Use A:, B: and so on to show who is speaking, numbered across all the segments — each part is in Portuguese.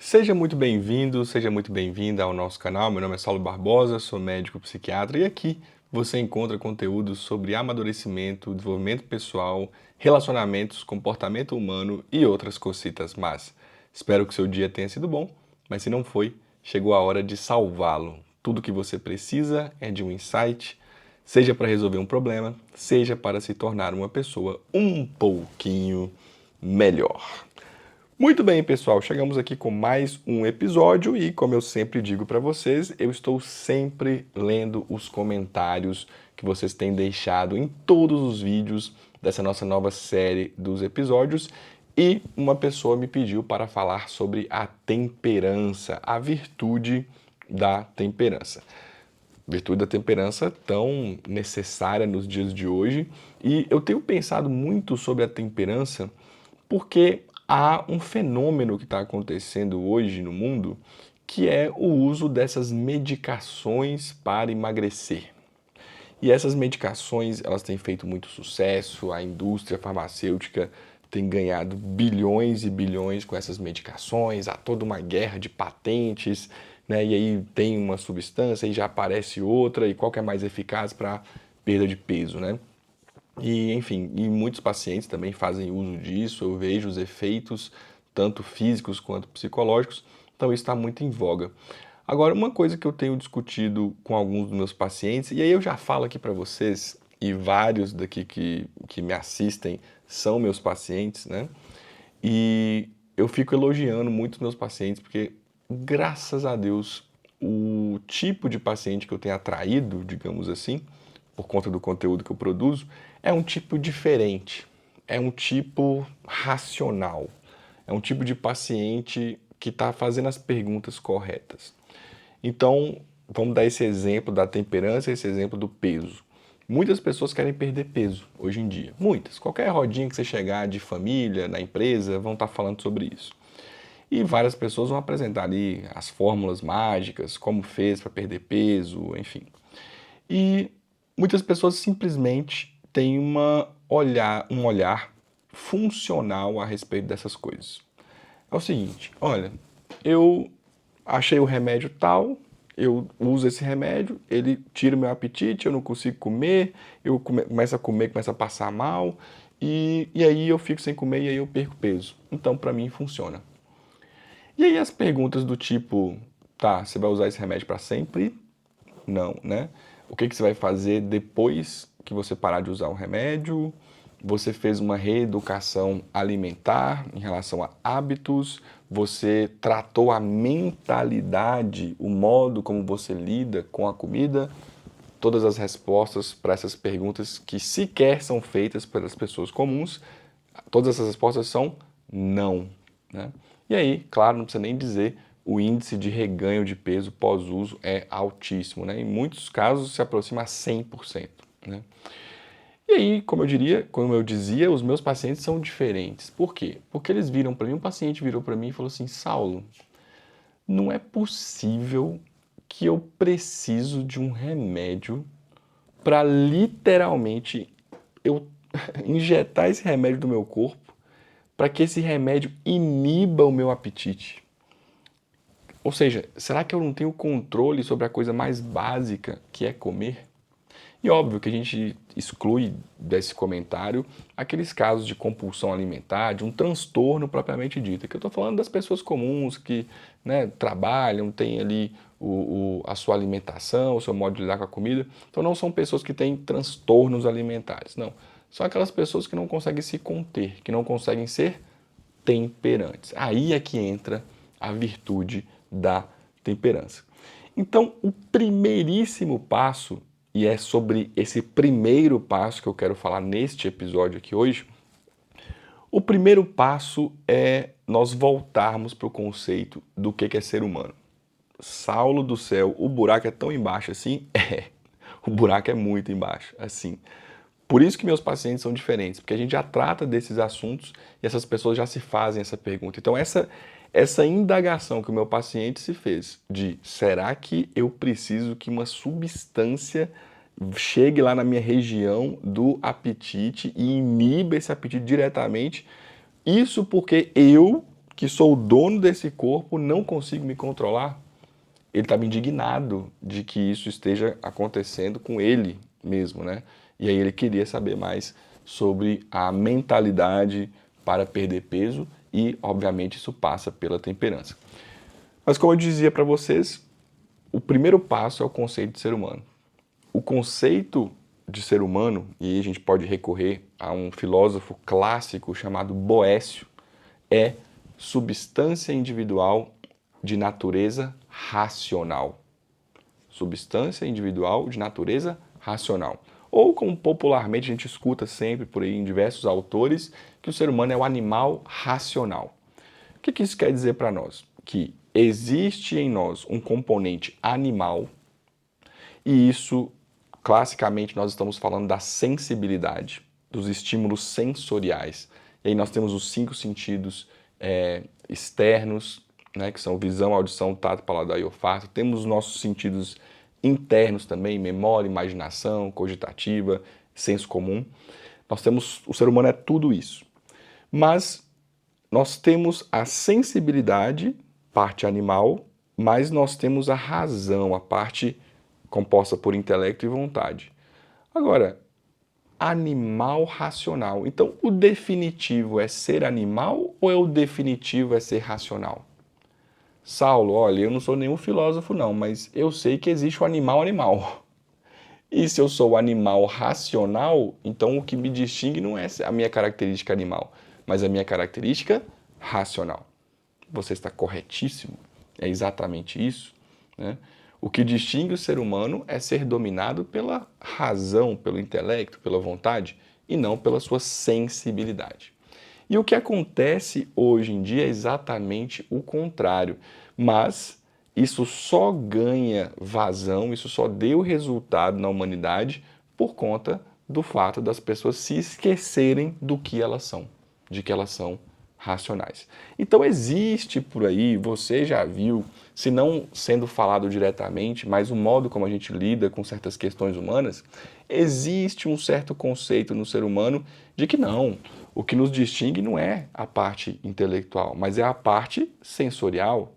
A: Seja muito bem-vindo, seja muito bem-vinda ao nosso canal. Meu nome é Saulo Barbosa, sou médico psiquiatra e aqui você encontra conteúdos sobre amadurecimento, desenvolvimento pessoal, relacionamentos, comportamento humano e outras cositas más. Espero que seu dia tenha sido bom, mas se não foi, chegou a hora de salvá-lo. Tudo que você precisa é de um insight, seja para resolver um problema, seja para se tornar uma pessoa um pouquinho melhor. Muito bem, pessoal, chegamos aqui com mais um episódio e, como eu sempre digo para vocês, eu estou sempre lendo os comentários que vocês têm deixado em todos os vídeos dessa nossa nova série dos episódios e uma pessoa me pediu para falar sobre a temperança, a virtude da temperança. Virtude da temperança tão necessária nos dias de hoje e eu tenho pensado muito sobre a temperança porque há um fenômeno que está acontecendo hoje no mundo que é o uso dessas medicações para emagrecer. E essas medicações, elas têm feito muito sucesso, a indústria farmacêutica tem ganhado bilhões e bilhões com essas medicações, há toda uma guerra de patentes, né? E aí tem uma substância e já aparece outra, e qual que é mais eficaz para perda de peso, né? E, enfim, e muitos pacientes também fazem uso disso, eu vejo os efeitos, tanto físicos quanto psicológicos, então isso está muito em voga. Agora, uma coisa que eu tenho discutido com alguns dos meus pacientes, e aí eu já falo aqui para vocês, e vários daqui que me assistem são meus pacientes, né? E eu fico elogiando muito os meus pacientes, porque graças a Deus, o tipo de paciente que eu tenho atraído, digamos assim, por conta do conteúdo que eu produzo, é um tipo diferente, é um tipo racional, é um tipo de paciente que está fazendo as perguntas corretas. Então, vamos dar esse exemplo da temperança, esse exemplo do peso. Muitas pessoas querem perder peso hoje em dia. Muitas. Qualquer rodinha que você chegar de família, na empresa, vão estar falando sobre isso. E várias pessoas vão apresentar ali as fórmulas mágicas, como fez para perder peso, enfim. E muitas pessoas simplesmente têm um olhar funcional a respeito dessas coisas. É o seguinte, olha, eu achei o remédio tal, eu uso esse remédio, ele tira o meu apetite, eu não consigo comer, começo a comer, começo a passar mal, e aí eu fico sem comer e aí eu perco peso. Então, para mim, funciona. E aí as perguntas do tipo, tá, você vai usar esse remédio para sempre? Não, né? O que você vai fazer depois que você parar de usar o remédio? Você fez uma reeducação alimentar em relação a hábitos? Você tratou a mentalidade, o modo como você lida com a comida? Todas as respostas para essas perguntas que sequer são feitas pelas pessoas comuns, todas essas respostas são não, né? E aí, claro, não precisa nem dizer, o índice de reganho de peso pós-uso é altíssimo, né? Em muitos casos se aproxima a 100%, né? E aí, como eu dizia, os meus pacientes são diferentes. Por quê? Porque eles viram para mim, um paciente virou para mim e falou assim: Saulo, não é possível que eu preciso de um remédio para literalmente eu injetar esse remédio no meu corpo para que esse remédio iniba o meu apetite. Ou seja, será que eu não tenho controle sobre a coisa mais básica que é comer? E óbvio que a gente exclui desse comentário aqueles casos de compulsão alimentar, de um transtorno propriamente dito. Que eu estou falando das pessoas comuns que, né, trabalham, têm ali a sua alimentação, o seu modo de lidar com a comida. Então não são pessoas que têm transtornos alimentares, não. São aquelas pessoas que não conseguem se conter, que não conseguem ser temperantes. Aí é que entra a virtude da temperança. Então, o primeiríssimo passo, e é sobre esse primeiro passo que eu quero falar neste episódio aqui hoje, o primeiro passo é nós voltarmos para o conceito do que é ser humano. Saulo do céu, o buraco é tão embaixo assim? É, o buraco é muito embaixo, assim. Por isso que meus pacientes são diferentes, porque a gente já trata desses assuntos e essas pessoas já se fazem essa pergunta. Então, essa indagação que o meu paciente se fez de será que eu preciso que uma substância chegue lá na minha região do apetite e iniba esse apetite diretamente, isso porque eu que sou o dono desse corpo, não consigo me controlar? Ele estava indignado de que isso esteja acontecendo com ele mesmo, né? E aí ele queria saber mais sobre a mentalidade para perder peso e, obviamente, isso passa pela temperança. Mas como eu dizia para vocês, o primeiro passo é o conceito de ser humano. O conceito de ser humano, e aí a gente pode recorrer a um filósofo clássico chamado Boécio, é substância individual de natureza racional. Substância individual de natureza racional. Ou, como popularmente a gente escuta sempre por aí em diversos autores, que o ser humano é o animal racional. O que isso quer dizer para nós? Que existe em nós um componente animal, e isso, classicamente, nós estamos falando da sensibilidade, dos estímulos sensoriais. E aí nós temos os 5 sentidos externos, né, que são visão, audição, tato, paladar e olfato. Temos os nossos sentidos internos também, memória, imaginação, cogitativa, senso comum. Nós temos, o ser humano é tudo isso. Mas nós temos a sensibilidade, parte animal, mas nós temos a razão, a parte composta por intelecto e vontade. Agora, animal racional. Então, o definitivo é ser animal ou o definitivo é ser racional? Saulo, olha, eu não sou nenhum filósofo não, mas eu sei que existe o animal. E se eu sou o animal racional, então o que me distingue não é a minha característica animal, mas a minha característica racional. Você está corretíssimo, é exatamente isso, né? O que distingue o ser humano é ser dominado pela razão, pelo intelecto, pela vontade e não pela sua sensibilidade. E o que acontece hoje em dia é exatamente o contrário, mas isso só ganha vazão, isso só deu resultado na humanidade por conta do fato das pessoas se esquecerem do que elas são, de que elas são racionais. Então existe por aí, você já viu, se não sendo falado diretamente, mas o modo como a gente lida com certas questões humanas, existe um certo conceito no ser humano de que não, o que nos distingue não é a parte intelectual, mas é a parte sensorial.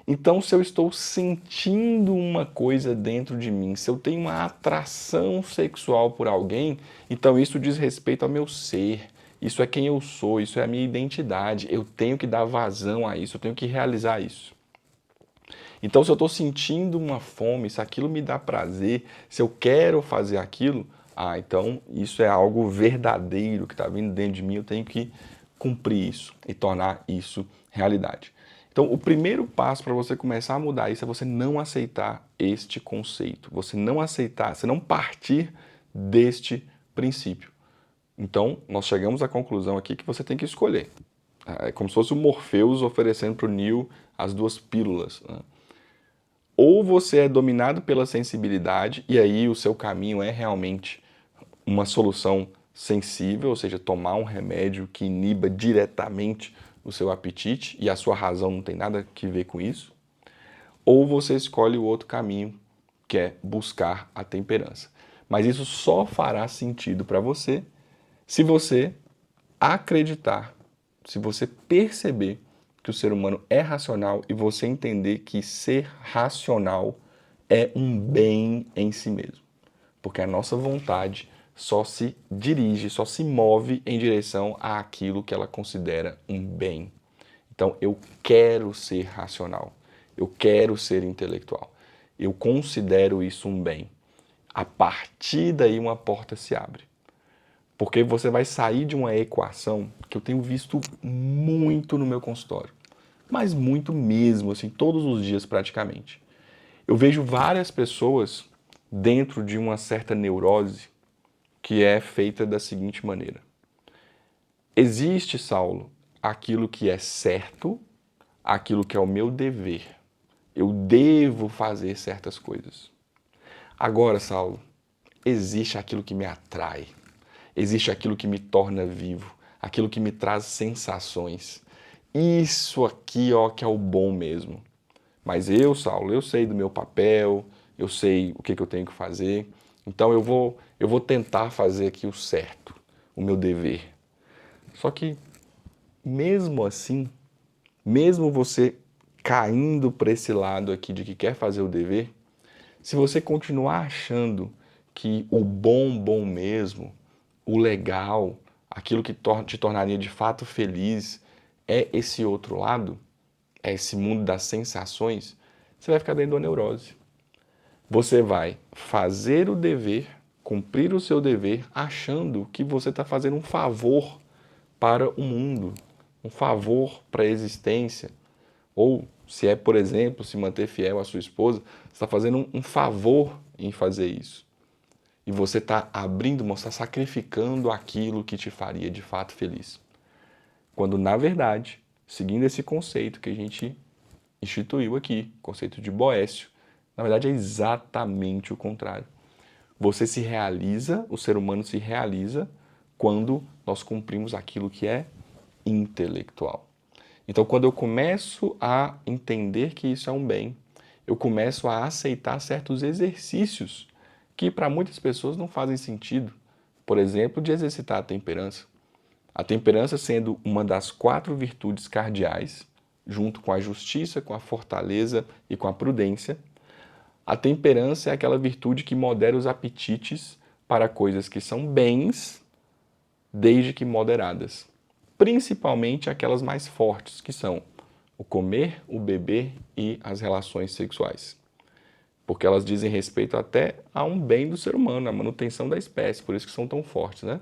A: Então, se eu estou sentindo uma coisa dentro de mim, se eu tenho uma atração sexual por alguém, então isso diz respeito ao meu ser. Isso é quem eu sou, isso é a minha identidade. Eu tenho que dar vazão a isso, eu tenho que realizar isso. Então, se eu estou sentindo uma fome, se aquilo me dá prazer, se eu quero fazer aquilo, então isso é algo verdadeiro que está vindo dentro de mim, eu tenho que cumprir isso e tornar isso realidade. Então, o primeiro passo para você começar a mudar isso é você não aceitar este conceito, você não aceitar, você não partir deste princípio. Então, nós chegamos à conclusão aqui que você tem que escolher. É como se fosse o Morpheus oferecendo para o Neo as 2 pílulas, né? Ou você é dominado pela sensibilidade e aí o seu caminho é realmente uma solução sensível, ou seja, tomar um remédio que iniba diretamente o seu apetite e a sua razão não tem nada a ver com isso. Ou você escolhe o outro caminho, que é buscar a temperança. Mas isso só fará sentido para você se você acreditar, se você perceber que o ser humano é racional e você entender que ser racional é um bem em si mesmo. Porque a nossa vontade só se dirige, só se move em direção àquilo que ela considera um bem. Então, eu quero ser racional, eu quero ser intelectual, eu considero isso um bem. A partir daí uma porta se abre. Porque você vai sair de uma equação que eu tenho visto muito no meu consultório, mas muito mesmo, assim, todos os dias praticamente. Eu vejo várias pessoas dentro de uma certa neurose que é feita da seguinte maneira. Existe, Saulo, aquilo que é certo, aquilo que é o meu dever. Eu devo fazer certas coisas. Agora, Saulo, existe aquilo que me atrai. Existe aquilo que me torna vivo, aquilo que me traz sensações. Isso aqui, ó, que é o bom mesmo. Mas eu, Saulo, eu sei do meu papel, eu sei o que eu tenho que fazer. Então eu vou tentar fazer aqui o certo, o meu dever. Só que, mesmo assim, mesmo você caindo para esse lado aqui de que quer fazer o dever, se você continuar achando que o bom mesmo, o legal, aquilo que te tornaria de fato feliz é esse outro lado, é esse mundo das sensações, você vai ficar dentro de uma neurose. Você vai fazer o dever, cumprir o seu dever, achando que você está fazendo um favor para o mundo, um favor para a existência. Ou, se é, por exemplo, se manter fiel à sua esposa, você está fazendo um favor em fazer isso. E você está abrindo mão, está sacrificando aquilo que te faria de fato feliz. Quando, na verdade, seguindo esse conceito que a gente instituiu aqui, conceito de Boécio, na verdade é exatamente o contrário. Você se realiza, o ser humano se realiza quando nós cumprimos aquilo que é intelectual. Então, quando eu começo a entender que isso é um bem, eu começo a aceitar certos exercícios que para muitas pessoas não fazem sentido. Por exemplo, de exercitar a temperança. A temperança sendo uma das 4 virtudes cardeais, junto com a justiça, com a fortaleza e com a prudência. A temperança é aquela virtude que modera os apetites para coisas que são bens, desde que moderadas. Principalmente aquelas mais fortes, que são o comer, o beber e as relações sexuais. Porque elas dizem respeito até a um bem do ser humano, a manutenção da espécie, por isso que são tão fortes, né?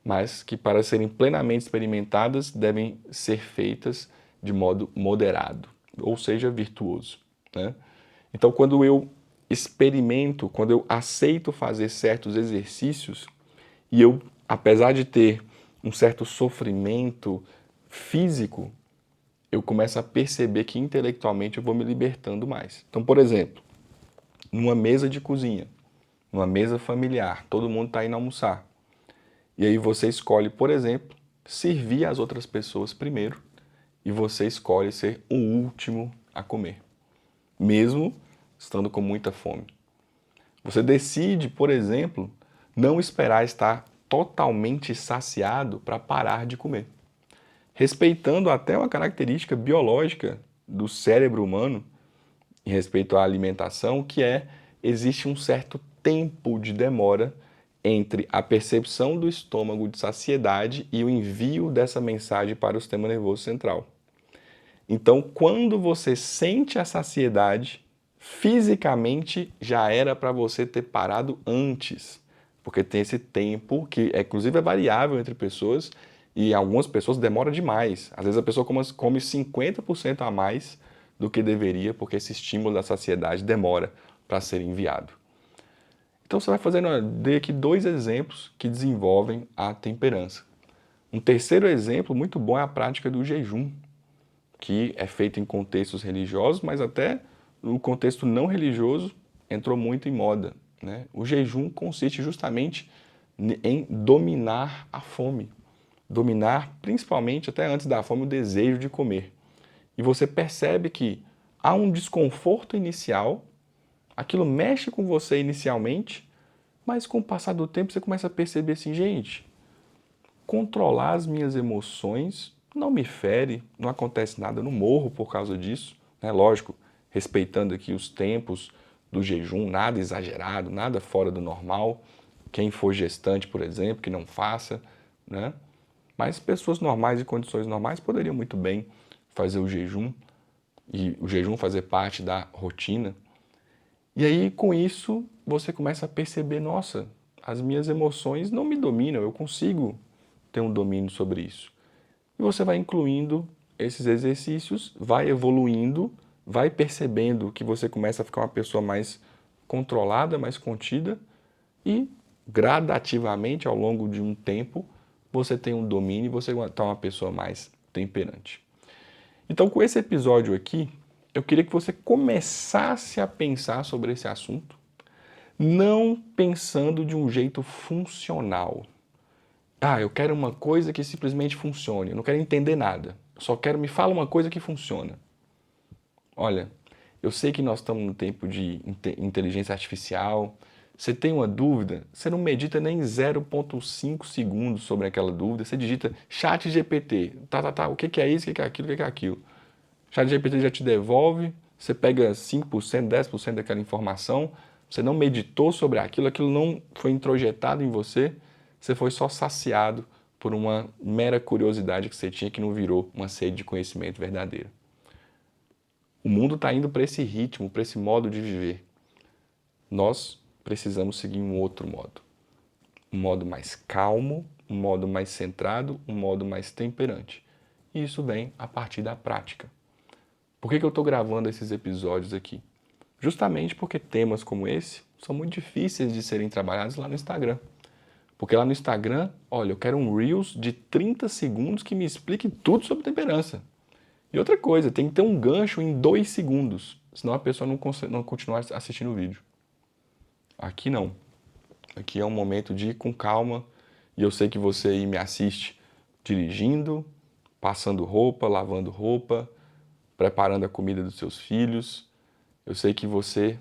A: Mas que para serem plenamente experimentadas devem ser feitas de modo moderado, ou seja, virtuoso, né? Então, quando eu experimento, quando eu aceito fazer certos exercícios e eu, apesar de ter um certo sofrimento físico, eu começo a perceber que intelectualmente eu vou me libertando mais. Então, por exemplo, numa mesa de cozinha, numa mesa familiar, todo mundo está indo almoçar. E aí você escolhe, por exemplo, servir as outras pessoas primeiro e você escolhe ser o último a comer, mesmo estando com muita fome. Você decide, por exemplo, não esperar estar totalmente saciado para parar de comer, respeitando até uma característica biológica do cérebro humano em respeito à alimentação, que existe um certo tempo de demora entre a percepção do estômago de saciedade e o envio dessa mensagem para o sistema nervoso central. Então, quando você sente a saciedade, fisicamente já era para você ter parado antes, porque tem esse tempo que, inclusive, é variável entre pessoas e algumas pessoas demora demais. Às vezes a pessoa come 50% a mais do que deveria, porque esse estímulo da saciedade demora para ser enviado. Então você vai fazendo, dei aqui 2 exemplos que desenvolvem a temperança. Um terceiro exemplo muito bom é a prática do jejum, que é feito em contextos religiosos, mas até no contexto não religioso entrou muito em moda, né? O jejum consiste justamente em dominar a fome, dominar principalmente até antes da fome o desejo de comer. E você percebe que há um desconforto inicial, aquilo mexe com você inicialmente, mas com o passar do tempo você começa a perceber assim, gente, controlar as minhas emoções não me fere, não acontece nada, eu não morro por causa disso, né? Lógico, respeitando aqui os tempos do jejum, nada exagerado, nada fora do normal. Quem for gestante, por exemplo, que não faça, né? Mas pessoas normais e condições normais poderiam muito bem fazer o jejum e o jejum fazer parte da rotina. E aí, com isso, você começa a perceber, nossa, as minhas emoções não me dominam, eu consigo ter um domínio sobre isso. E você vai incluindo esses exercícios, vai evoluindo, vai percebendo que você começa a ficar uma pessoa mais controlada, mais contida e gradativamente, ao longo de um tempo, você tem um domínio e você está uma pessoa mais temperante. Então, com esse episódio aqui, eu queria que você começasse a pensar sobre esse assunto, não pensando de um jeito funcional. Ah, eu quero uma coisa que simplesmente funcione, eu não quero entender nada, eu só quero me fala uma coisa que funciona. Olha, eu sei que nós estamos no tempo de inteligência artificial, Você tem uma dúvida, você não medita nem 0,5 segundos sobre aquela dúvida, você digita chat GPT, o que é isso, o que é aquilo, o que é aquilo. Chat GPT já te devolve, você pega 5%, 10% daquela informação, você não meditou sobre aquilo, aquilo não foi introjetado em você, você foi só saciado por uma mera curiosidade que você tinha que não virou uma sede de conhecimento verdadeiro. O mundo está indo para esse ritmo, para esse modo de viver. Nós precisamos seguir um outro modo. Um modo mais calmo, um modo mais centrado, um modo mais temperante. E isso vem a partir da prática. Por que eu estou gravando esses episódios aqui? Justamente porque temas como esse são muito difíceis de serem trabalhados lá no Instagram. Porque lá no Instagram, olha, eu quero um Reels de 30 segundos que me explique tudo sobre temperança. E outra coisa, tem que ter um gancho em 2 segundos, senão a pessoa não continuar assistindo o vídeo. Aqui não. Aqui é um momento de ir com calma, e eu sei que você aí me assiste dirigindo, passando roupa, lavando roupa, preparando a comida dos seus filhos. Eu sei que você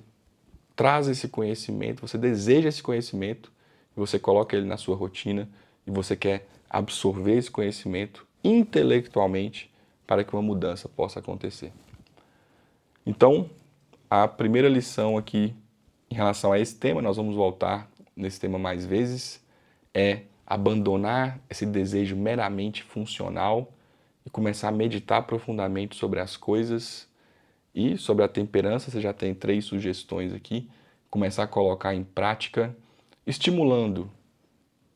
A: traz esse conhecimento, você deseja esse conhecimento, e você coloca ele na sua rotina, e você quer absorver esse conhecimento intelectualmente para que uma mudança possa acontecer. Então, a primeira lição aqui em relação a esse tema, nós vamos voltar nesse tema mais vezes, é abandonar esse desejo meramente funcional e começar a meditar profundamente sobre as coisas e sobre a temperança. Você já tem 3 sugestões aqui. Começar a colocar em prática, estimulando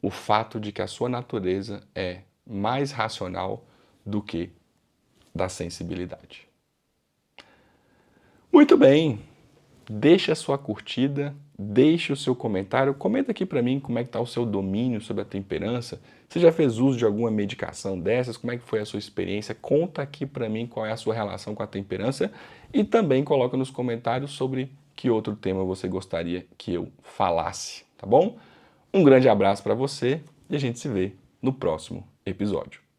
A: o fato de que a sua natureza é mais racional do que da sensibilidade. Muito bem, deixe a sua curtida, deixe o seu comentário, comenta aqui para mim como é que está o seu domínio sobre a temperança, você já fez uso de alguma medicação dessas, como é que foi a sua experiência, conta aqui para mim qual é a sua relação com a temperança e também coloca nos comentários sobre que outro tema você gostaria que eu falasse, tá bom? Um grande abraço para você e a gente se vê no próximo episódio.